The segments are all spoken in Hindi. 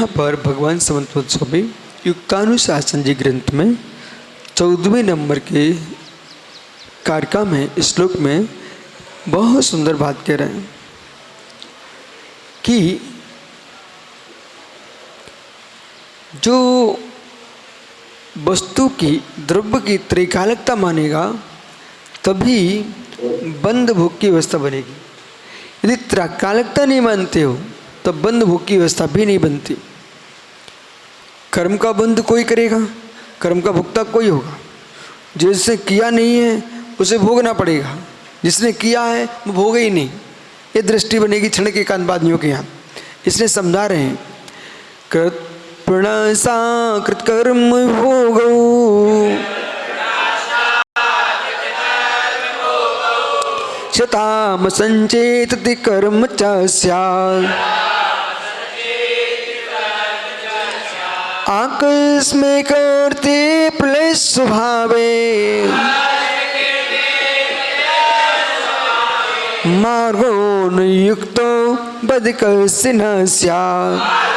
यहाँ पर भगवान समन्वत स्वामी युक्तानुशासन जी ग्रंथ में 14वें नंबर के कारका में श्लोक में बहुत सुंदर बात कह रहे हैं कि जो वस्तु की द्रव्य की त्रिकालकता मानेगा तभी बंध भोग की व्यवस्था बनेगी। यदि त्रिकालकता नहीं मानते हो तो बंध भोग की व्यवस्था भी नहीं बनती। कर्म का बंध कोई करेगा, कर्म का भुगता कोई होगा। जिसने किया नहीं है उसे भोगना पड़ेगा, जिसने किया है वो भोगे ही नहीं। ये दृष्टि बनेगी क्षण के एकांतवादियों के यहाँ। इसलिए समझा रहे हैं कृत प्रणासा कृतकर्म भोगो शताम संचेतति कर्म च स्यात् आकस्मे कर्ते प्रलय स्वभावे मार्गो न युक्तो बद कस्य न स्यात्।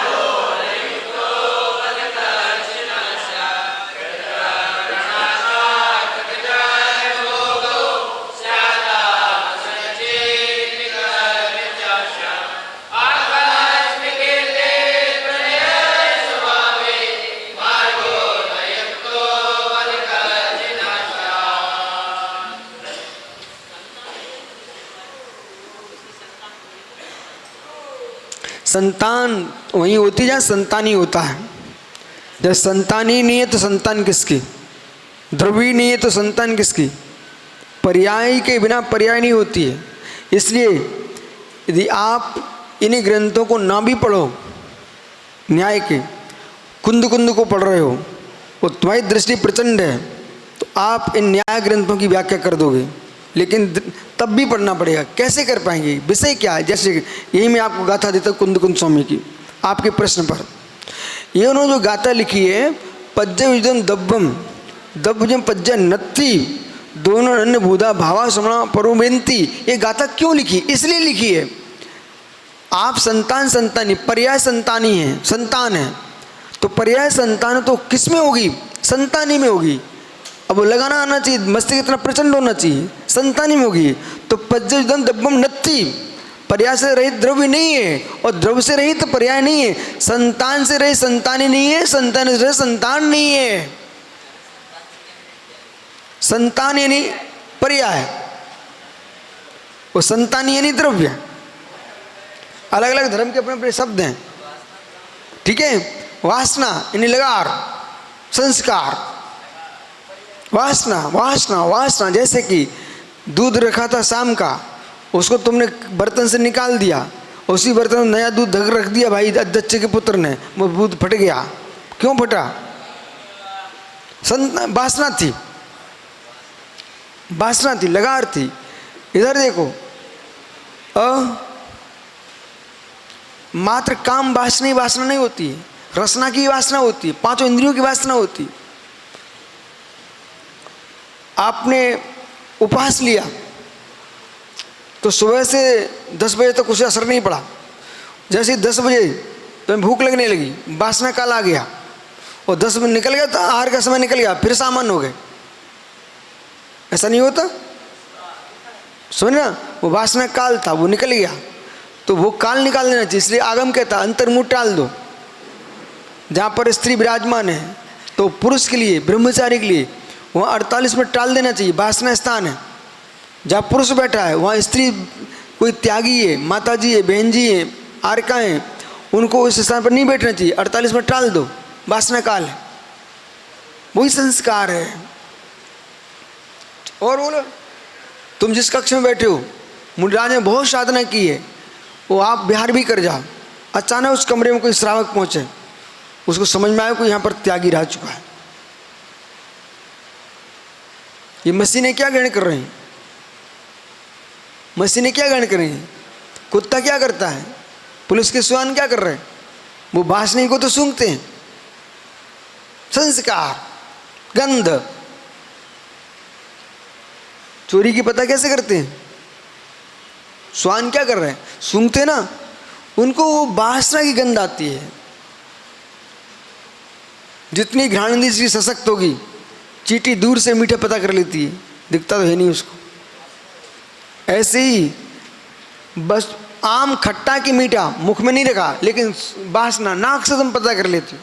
संतान वहीं होती जहाँ संतान ही होता है। जब संतान ही नहीं है तो संतान किसकी? द्रव्य नहीं है तो संतान किसकी? पर्याय के बिना पर्याय नहीं होती है। इसलिए यदि आप इन्हीं ग्रंथों को ना भी पढ़ो, न्याय के कुंद कुंद को पढ़ रहे हो और तुम्हारी दृष्टि प्रचंड है तो आप इन न्याय ग्रंथों की व्याख्या कर दोगे, लेकिन तब भी पढ़ना पड़ेगा। कैसे कर पाएंगे? विषय क्या है? जैसे यही मैं आपको गाथा देता हूँ कुंद कुंद स्वामी की, आपके प्रश्न पर। ये उन्होंने जो गाथा लिखी है पज्ज विजम दब्बम दब्बजम पज्ज नत्थी दोनों अन्य भूदा भावा समणा परोमेंती, ये गाथा क्यों लिखी? इसलिए लिखी है आप संतान संतानी पर्याय संतानी है, संतान है तो पर्याय संतान तो किस में होगी? संतानी में होगी। अब वो लगाना आना चाहिए, मस्तिष्क इतना प्रचंड होना चाहिए, संतानी में होगी। तो पज्जम दब्बम नत्थी, पर्याय से रहित द्रव्य नहीं है और द्रव्य से रहित पर्याय नहीं है। संतान से रहित संतानी नहीं है, संतान से रहित संतान नहीं है। संतान यानी पर्याय, वो संतानी यानी द्रव्य। अलग अलग धर्म के अपने अपने शब्द हैं, ठीक है। वासना यानी लगार, संस्कार, वासना वासना वासना। जैसे कि दूध रखा था शाम का, उसको तुमने बर्तन से निकाल दिया, उसी बर्तन में नया दूध रख दिया भाई अध्यक्ष के पुत्र ने, वो दूध फट गया। क्यों फटा? वासना थी, वासना थी, लगार थी। इधर देखो मात्र काम वासना ही वासना नहीं होती है, रसना की वासना होती है, पांचों इंद्रियों की वासना होती है। आपने उपवास लिया तो सुबह से 10 बजे तक उसे असर नहीं पड़ा। जैसे 10 बजे तो भूख लगने लगी, वासना काल आ गया और 10 बजे निकल गया तो आहार का समय निकल गया, फिर सामान्य हो गए। ऐसा नहीं होता? सुन ना, वो वासना काल था, वो निकल गया तो वो काल निकाल देना चाहिए। इसलिए आगम कहता अंतर्मुख टाल दो। जहाँ पर स्त्री विराजमान है तो पुरुष के लिए, ब्रह्मचारी के लिए वहाँ 48 मिनट टाल देना चाहिए। वासना स्थान है। जहाँ पुरुष बैठा है वहाँ स्त्री कोई त्यागी है, माता जी है, बहन जी है, आरका है, उनको उस स्थान पर नहीं बैठना चाहिए। 48 मिनट टाल दो, वासना काल है, वही संस्कार है। और बोलो, तुम जिस कक्ष में बैठे हो मुनिराज ने बहुत साधना की है, वो आप बिहार भी कर जाओ, अचानक उस कमरे में कोई श्रावक पहुँचे, उसको समझ में आया कोई यहाँ पर त्यागी रह चुका है। ये मशीनें क्या ग्रहण कर रही हैं? मशीनें क्या ग्रहण कर रही हैं? कुत्ता क्या करता है? पुलिस के श्वान क्या कर रहे हैं? वो वासना को तो सूंघते हैं। संस्कार, गंध। चोरी की पता कैसे करते हैं? श्वान क्या कर रहे हैं? सूंघते ना, उनको वो वासना की गंध आती है। जितनी घ्राणेंद्रिय इसकी सशक्त होगी, चींटी दूर से मीठा पता कर लेती है, दिखता तो है नहीं उसको। ऐसे ही बस आम खट्टा की मीठा मुख में नहीं रखा, लेकिन वासना नाक से तुम पता कर लेती हो।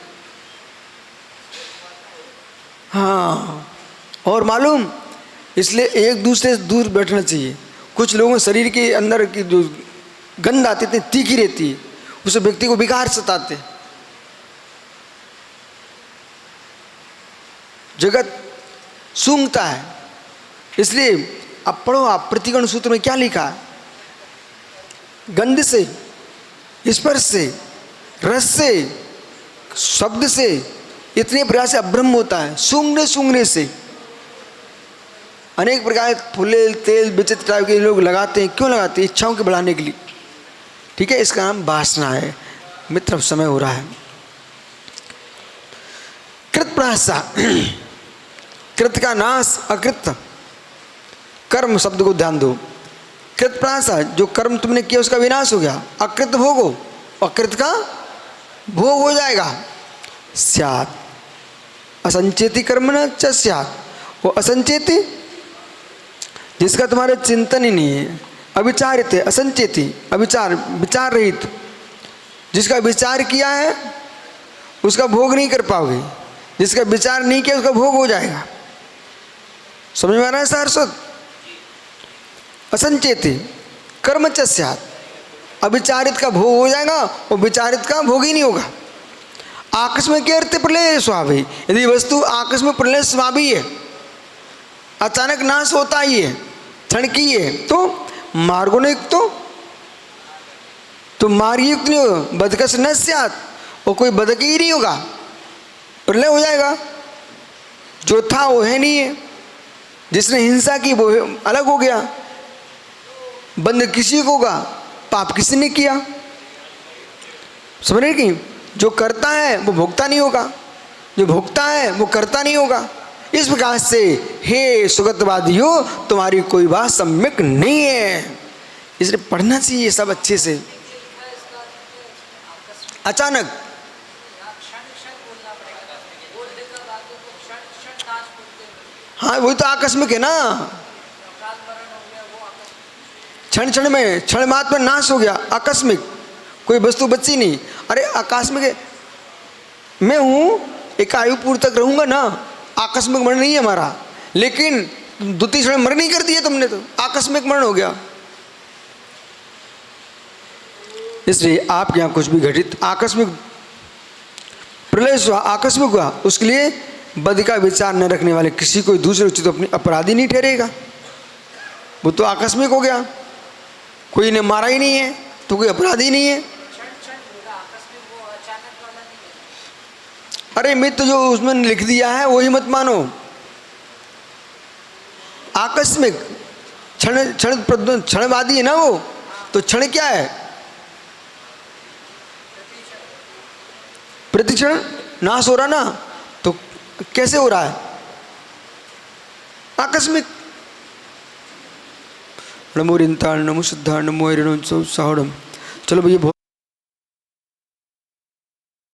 हाँ, और मालूम, इसलिए एक दूसरे से दूर बैठना चाहिए। कुछ लोगों शरीर के अंदर की जो गंध आती है तीखी रहती है, उस व्यक्ति को विकार सताते। जगत सूंघता है, इसलिए अब पढ़ो आप प्रतिगण सूत्र में क्या लिखा है। गंध से, स्पर्श से, रस से, शब्द से, इतने प्रकार से अब्रह्म होता है। सूंघने से अनेक प्रकार के फूले तेल विचित्र टाइप के लोग लगाते हैं। क्यों लगाते हैं? इच्छाओं के बढ़ाने के लिए। ठीक है, इसका नाम वासना है। मित्र, समय हो रहा है। कृत प्रहासा, कृत का नाश, अकृत कर्म शब्द को ध्यान दो। कृत प्रहासा, जो कर्म तुमने किया उसका विनाश हो गया। अकृत भोगो, अकृत का भोग हो जाएगा। स्यात् असंचेती कर्म न च स्यात्, वो असंचेती जिसका तुम्हारे चिंतन ही नहीं है, अविचारित है। असंचेती अविचार, विचार रहित, जिसका विचार किया है उसका भोग नहीं कर पाओगे, जिसका विचार नहीं किया उसका भोग हो जाएगा। समझ में आ रहा है सारस्वत? असंचेती कर्म च स्यात्, अविचारित का भोग हो जाएगा और विचारित का भोग ही नहीं होगा। आकस्मिक अर्थ प्रलय स्वाभावी, यदि वस्तु आकस्मिक प्रलय स्वाभावी है, अचानक नाश होता ही है, क्षण की है, तो मार्गोनिक तो मार्गयुक्त नहीं होगा। बदकस न स्यात्, और कोई बदकी ही नहीं होगा, प्रलय हो जाएगा। जो था वो है नहीं है। जिसने हिंसा की वो अलग हो गया। बंद किसी को होगा, पाप किसी ने किया। समझ रहे कि जो करता है वो भोगता नहीं होगा, जो भोगता है वो करता नहीं होगा। इस प्रकार से हे सुगतवादियों, तुम्हारी कोई बात सम्यक नहीं है। इसलिए पढ़ना चाहिए सब अच्छे से। अचानक हाँ, वही तो आकस्मिक है ना। क्षण क्षण में, क्षण मात्र में नाश हो गया, आकस्मिक, कोई वस्तु बची नहीं। अरे आकस्मिक है, मैं हूं, एक आयु पूर्व तक रहूंगा ना, आकस्मिक मरण नहीं है हमारा। लेकिन द्वितीय क्षण मरण नहीं कर दिया तुमने, तो आकस्मिक मरण हो गया। इसलिए आपके यहाँ कुछ भी घटित आकस्मिक प्रलय हुआ, आकस्मिक हुआ, उसके लिए बद का विचार न रखने वाले किसी कोई दूसरे उचित अपनी अपराधी नहीं ठहरेगा। वो तो आकस्मिक हो गया, कोई ने मारा ही नहीं है तो कोई अपराधी नहीं है। अरे मित्र, जो उसमें लिख दिया है वही मत मानो। आकस्मिक क्षण क्षणवादी है ना वो, तो क्षण क्या है? प्रतिक्षण नाश हो रहा ना, तो कैसे हो रहा है? आकस्मिक। नमो रिंता नमो शुद्धा नमो हिरणोत्सव साहड़म। चलो भैया।